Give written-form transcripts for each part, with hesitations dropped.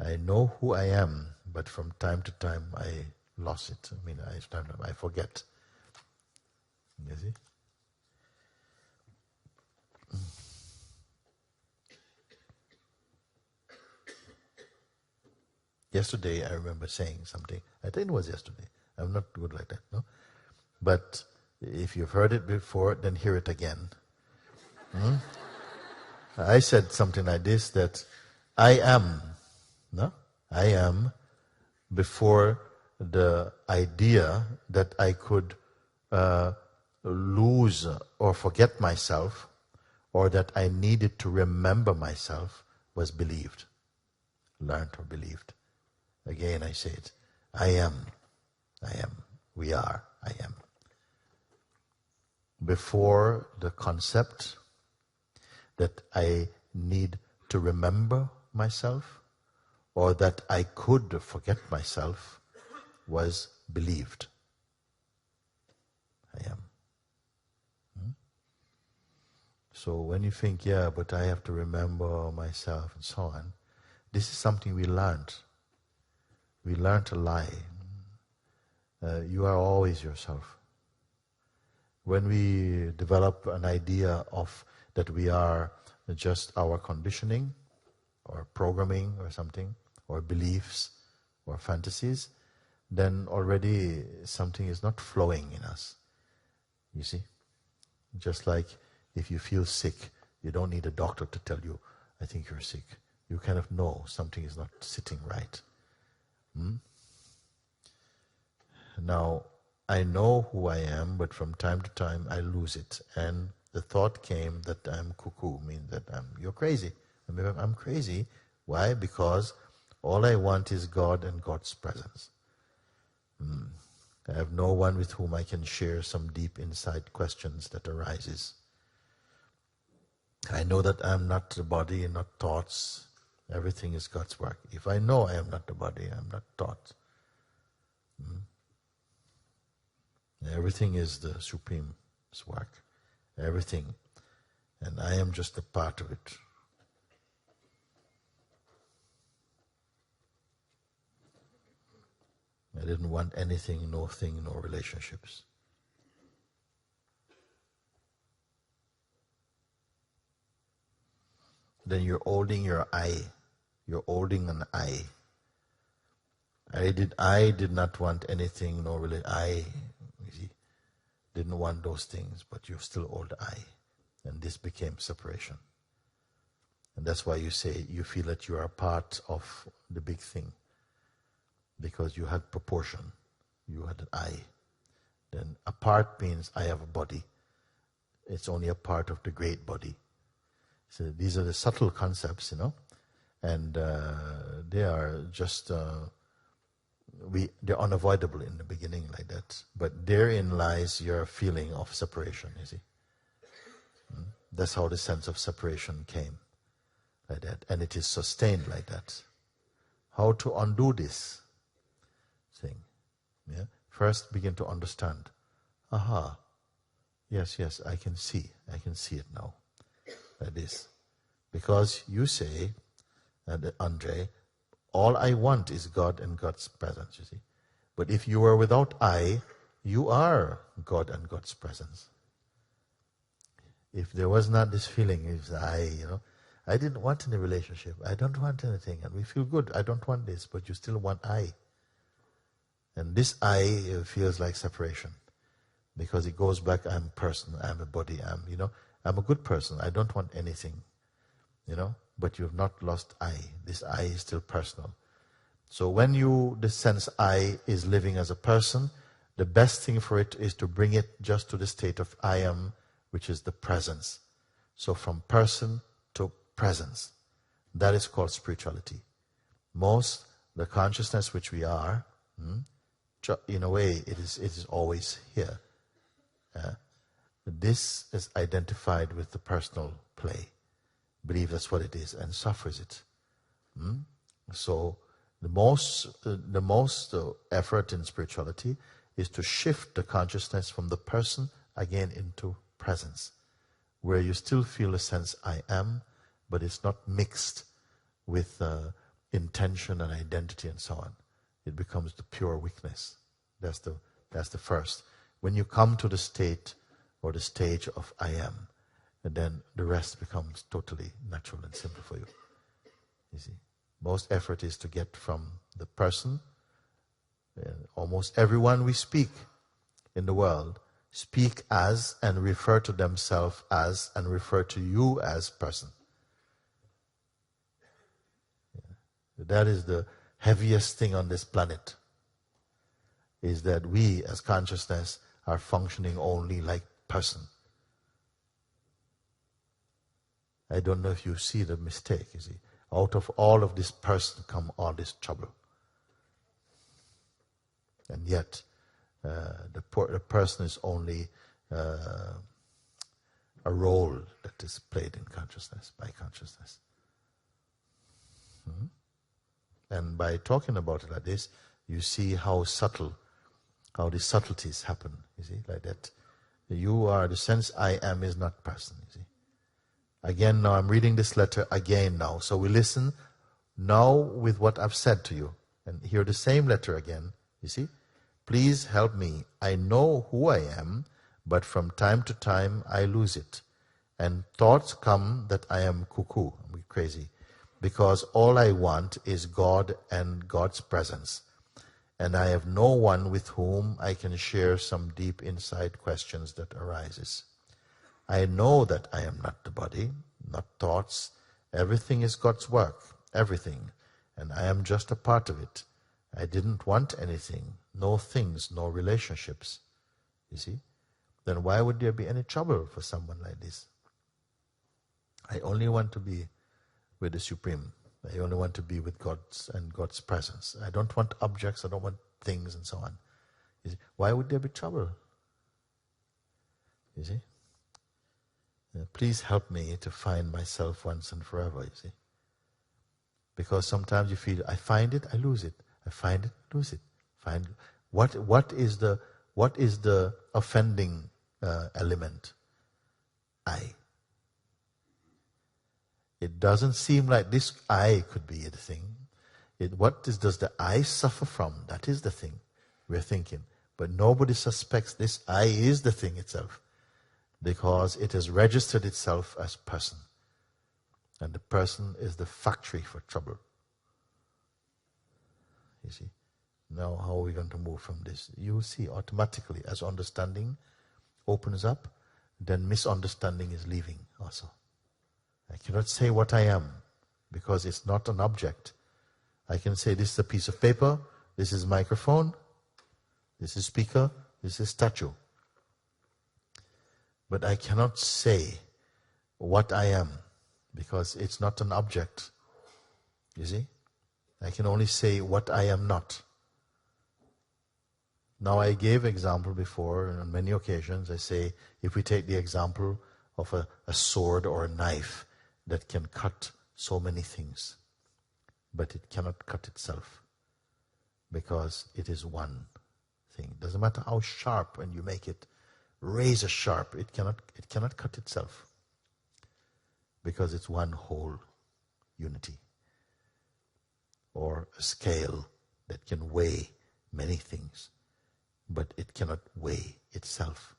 I know who I am, but from time to time I lost it. I forget. You see? Yesterday I remember saying something. I think it was yesterday. I'm not good like that, no? But if you've heard it before, then hear it again. I said something like this, that I am, no? I am, before the idea that I could lose or forget myself, or that I needed to remember myself, was believed, learned or believed. Again I say it, I am, we are, I am. Before the concept that I need to remember myself, or that I could forget myself, was believed. I am. So when you think, yeah, but I have to remember myself and so on, this is something we learned. We learned a lie. You are always yourself. When we develop an idea of that we are just our conditioning, or programming or something, or beliefs, or fantasies, then already something is not flowing in us. You see? Just like if you feel sick, you don't need a doctor to tell you, I think you're sick. You kind of know something is not sitting right. Now, I know who I am, but from time to time I lose it. And the thought came that I'm cuckoo, means that you're crazy. I'm crazy. Why? Because all I want is God and God's presence. I have no one with whom I can share some deep inside questions that arises. I know that I'm not the body and not thoughts. Everything is God's work. If I know I am not the body, I'm not thoughts. Everything is the Supreme's work. Everything. And I am just a part of it. I didn't want anything, no thing, no relationships. Then you're holding your I. You're holding an I. I did not want anything, no relation. I, you see, didn't want those things, but you still hold I. And this became separation. And that's why you say you feel that you are part of the big thing. Because you had proportion. You had an I. Then a part means I have a body. It's only a part of the great body. So these are the subtle concepts, and they are just, they're unavoidable in the beginning like that. But therein lies your feeling of separation, you see. That's how the sense of separation came, like that. And it is sustained like that. How to undo this thing? Yeah? First begin to understand. Aha, yes, I can see it now. Like this. Because you say, Andre, all I want is God and God's presence, you see. But if you are without I, you are God and God's presence. If there was not this feeling, if I didn't want any relationship, I don't want anything, and we feel good, I don't want this, but you still want I. And this I feels like separation. Because it goes back, I'm a person, I'm a body, I'm a good person, I don't want anything, but you have not lost I. This I is still personal. So when the sense I is living as a person, the best thing for it is to bring it just to the state of I am, which is the presence. So from person to presence. That is called spirituality. The consciousness which we are, in a way, it is always here. This is identified with the personal play. Believe that's what it is and suffers it. So the most effort in spirituality is to shift the consciousness from the person again into presence, where you still feel a sense I am, but it's not mixed with intention and identity and so on, it becomes the pure weakness. That's the first. When you come to the state or the stage of I am, and then the rest becomes totally natural and simple for you. You see, most effort is to get from the person. Almost everyone we speak in the world speak as and refer to themselves as and refer to you as person. That is the heaviest thing on this planet, is that we as consciousness are functioning only like person. I don't know if you see the mistake, you see. Out of all of this person come all this trouble. And yet, the person is only a role that is played in consciousness, by consciousness. And by talking about it like this, you see how subtle, how the subtleties happen, you see, like that. You are, the sense I am is not person, you see. Again, now I'm reading this letter again now. So we listen now with what I've said to you. And hear the same letter again, you see. Please help me. I know who I am, but from time to time I lose it. And thoughts come that I am cuckoo, I'm crazy. Because all I want is God and God's presence. And I have no one with whom I can share some deep inside questions that arises. I know that I am not the body, not thoughts. Everything is God's work, everything. And I am just a part of it. I didn't want anything, no things, no relationships. You see? Then why would there be any trouble for someone like this? I only want to be with the Supreme. I only want to be with God's and God's presence. I don't want objects, I don't want things and so on. You see? Why would there be trouble? You see? Please help me to find myself once and forever, you see. Because sometimes you feel, I find it, I lose it. I find it, lose it. What is the offending element? I. It doesn't seem like this I could be the thing. Does the I suffer from? That is the thing we're thinking. But nobody suspects this I is the thing itself, because it has registered itself as person. And the person is the factory for trouble. You see? Now how are we going to move from this? You will see automatically as understanding opens up, then misunderstanding is leaving also. I cannot say what I am because it's not an object. I can say this is a piece of paper, this is microphone, this is speaker, this is statue. But I cannot say what I am because it's not an object. You see? I can only say what I am not. Now I gave example before, and on many occasions I say, if we take the example of a sword or a knife that can cut so many things, but it cannot cut itself because it is one thing. Doesn't matter how sharp when you make it, razor sharp, it cannot cut itself because it's one whole unity. Or a scale that can weigh many things, but it cannot weigh itself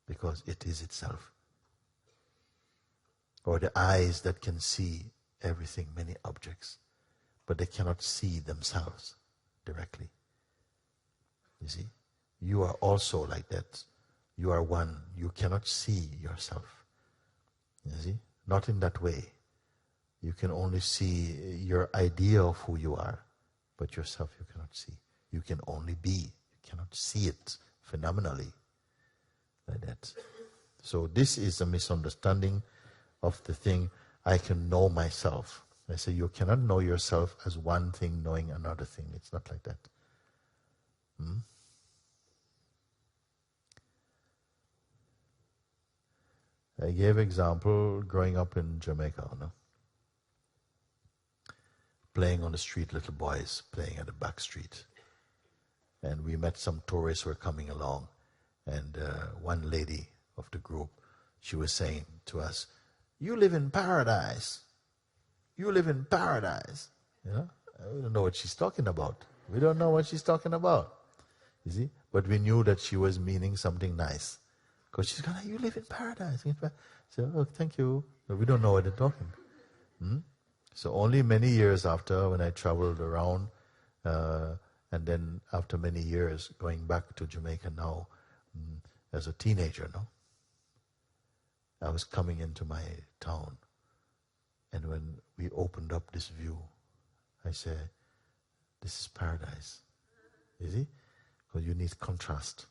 because it is itself. Or the eyes that can see everything, many objects, but they cannot see themselves directly. You see? You are also like that. You are one. You cannot see yourself. You see? Not in that way. You can only see your idea of who you are, but yourself you cannot see. You can only be. You cannot see it phenomenally like that. So this is a misunderstanding of the thing, I can know myself. I say you cannot know yourself as one thing knowing another thing. It's not like that. I gave example growing up in Jamaica, no? Playing on the street, little boys playing at the back street. And we met some tourists who were coming along. And one lady of the group, she was saying to us, "You live in paradise. You live in paradise." You know, we don't know what she's talking about. We don't know what she's talking about. You see? But we knew that she was meaning something nice. Because she's going, you live in paradise. So, oh, thank you. But we don't know what they're talking. So only many years after, when I traveled around, and then after many years, going back to Jamaica now, as a teenager, no? I was coming into my town, and when we opened up this view, I said, this is paradise. You see? Because you need contrast.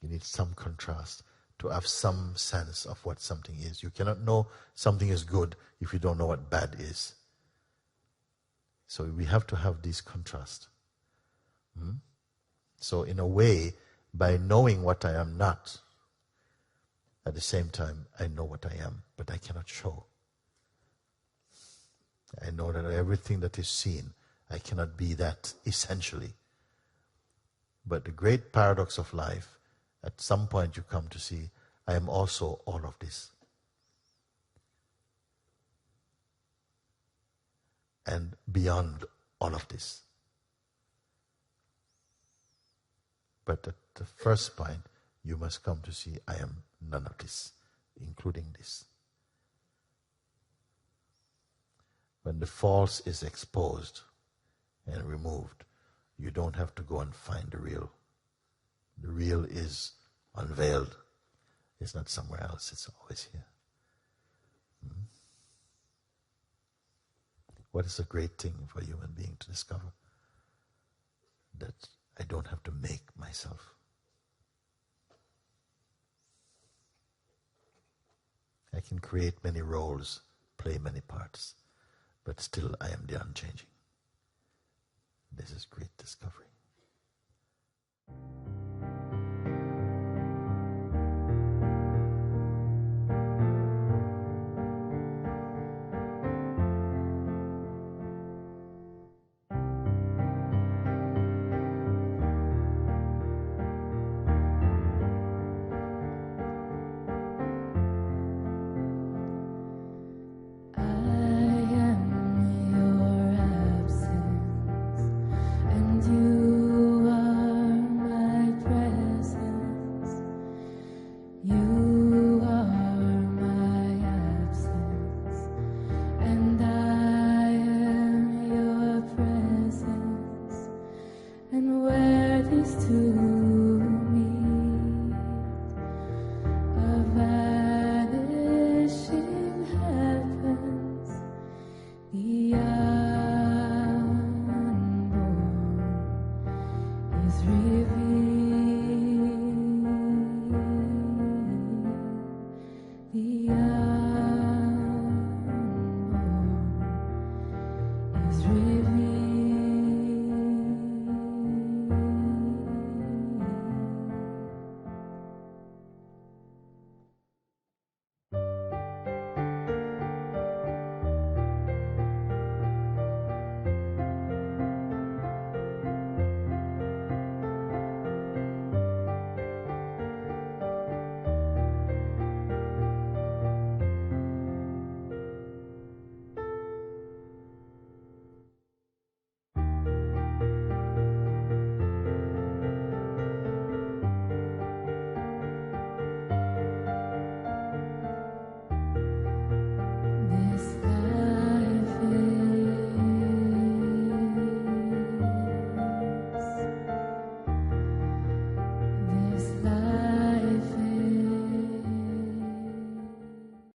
You need some contrast to have some sense of what something is. You cannot know something is good if you don't know what bad is. So we have to have this contrast. So in a way, by knowing what I am not, at the same time, I know what I am, but I cannot show. I know that everything that is seen, I cannot be that essentially. But the great paradox of life, at some point you come to see, I am also all of this. And beyond all of this. But at the first point, you must come to see, I am none of this, including this. When the false is exposed and removed, you don't have to go and find the real. The real is unveiled. It's not somewhere else, it's always here. What is a great thing for a human being to discover? That I don't have to make myself. I can create many roles, play many parts, but still I am the unchanging. This is great discovery.